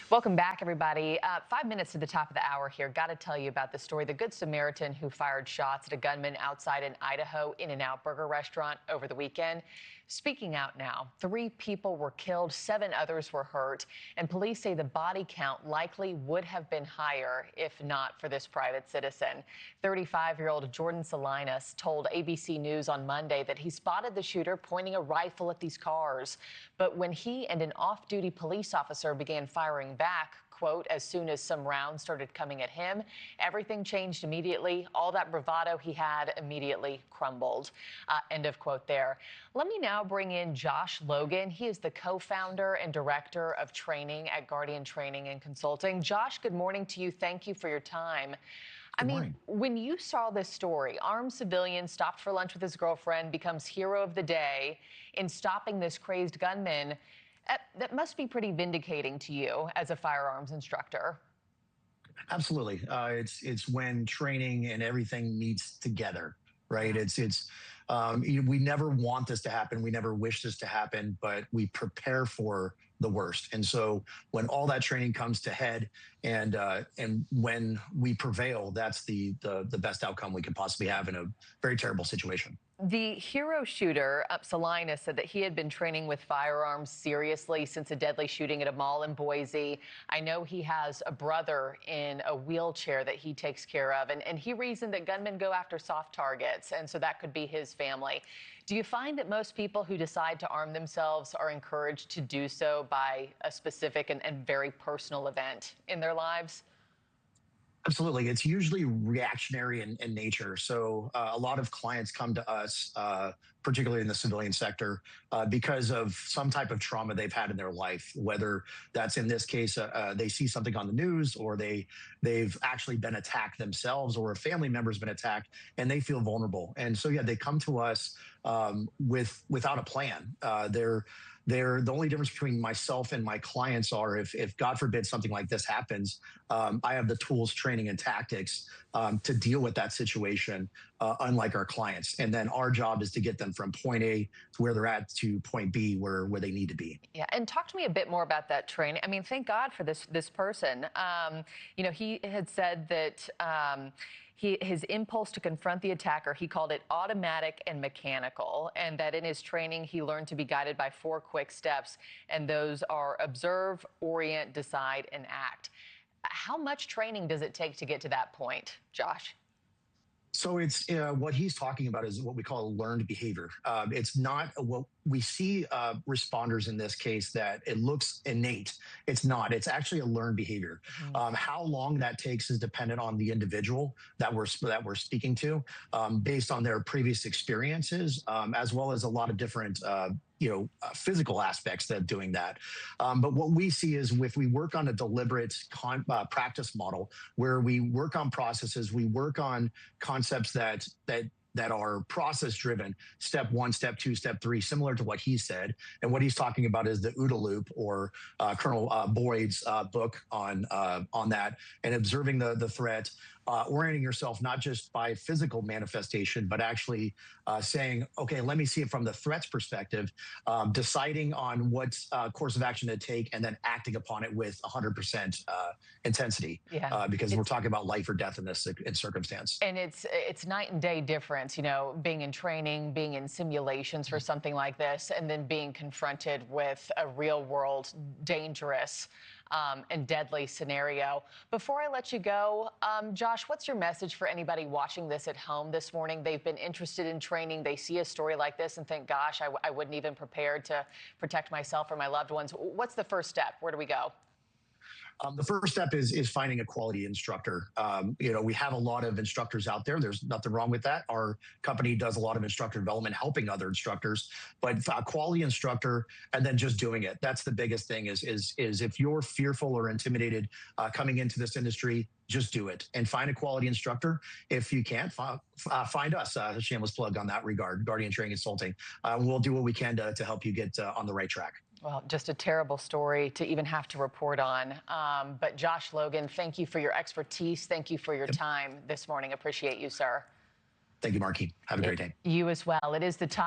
Welcome back, everybody. 5 minutes to the top of the hour here. Got to tell you about the story. The Good Samaritan who fired shots at a gunman outside an Idaho In-N-Out burger restaurant over the weekend. Speaking out now, 3 people were killed, 7 others were hurt, and police say the body count likely would have been higher if not for this private citizen. 35-year-old Jordan Salinas told ABC News on Monday that he spotted the shooter pointing a rifle at these cars. But when he and an off-duty police officer began firing back, quote, as soon as some rounds started coming at him, everything changed immediately. All that bravado he had immediately crumbled. End of quote there. Let me now bring in Josh Logan. He is the co-founder and director of training at Guardian Training and Consulting. Josh, good morning to you. Thank you for your time. I mean, when you saw this story, armed civilian stopped for lunch with his girlfriend, becomes hero of the day in stopping this crazed gunman, that must be pretty vindicating to you as a firearms instructor. Absolutely. It's when training and everything meets together, right? We never want this to happen. We never wish this to happen, but we prepare for the worst. And so when all that training comes to head and when we prevail, that's the best outcome we could possibly have in a very terrible situation. The hero shooter, Salinas, said that he had been training with firearms seriously since a deadly shooting at a mall in Boise. I know he has a brother in a wheelchair that he takes care of, and he reasoned that gunmen go after soft targets, and so that could be his family. Do you find that most people who decide to arm themselves are encouraged to do so by a specific and very personal event in their lives? Absolutely. It's usually reactionary in nature. So a lot of clients come to us, particularly in the civilian sector, because of some type of trauma they've had in their life, whether that's in this case, they see something on the news or they've actually been attacked themselves or a family member's been attacked and they feel vulnerable. And so, yeah, they come to us without a plan. The only difference between myself and my clients are if God forbid something like this happens, I have the tools, training, and tactics to deal with that situation, unlike our clients. And then our job is to get them from point A to where they're at to point B where they need to be. Yeah, and talk to me a bit more about that training. I mean, thank God for this person. He had said that his impulse to confront the attacker, he called it automatic and mechanical, and that in his training he learned to be guided by 4 quick steps, and those are observe, orient, decide, and act. How much training does it take to get to that point, Josh? So it's what he's talking about is what we call learned behavior. It's not what we see responders in this case that it looks innate. It's not. It's actually a learned behavior. How long that takes is dependent on the individual that we're speaking to, based on their previous experiences, as well as a lot of different physical aspects that doing that. But what we see is if we work on a deliberate practice model where we work on processes, we work on concepts that are process driven, step 1, step 2, step 3, similar to what he said. And what he's talking about is the OODA Loop, or Colonel Boyd's book on that, and observing the threat, orienting yourself not just by physical manifestation, but actually saying, okay, let me see it from the threat's perspective, deciding on what course of action to take, and then acting upon it with 100% intensity. Yeah, because we're talking about life or death in this circumstance. And it's night and day difference, being in training, being in simulations for something like this, and then being confronted with a real world, dangerous and deadly scenario. Before I let you go, Josh, what's your message for anybody watching this at home this morning? They've been interested in training. They see a story like this and think, gosh, I wouldn't even prepare to protect myself or my loved ones. What's the first step? Where do we go? The first step is finding a quality instructor. We have a lot of instructors out there. There's nothing wrong with that. Our company does a lot of instructor development, helping other instructors, but a quality instructor, and then just doing it. That's the biggest thing is if you're fearful or intimidated coming into this industry, just do it and find a quality instructor. If you can't, find us, a shameless plug on that regard, Guardian Training Consulting. We'll do what we can to help you get on the right track. Well, just a terrible story to even have to report on. But Josh Logan, thank you for your expertise. Thank you for your time this morning. Appreciate you, sir. Thank you, Marky. Have a great day. You as well. It is the time.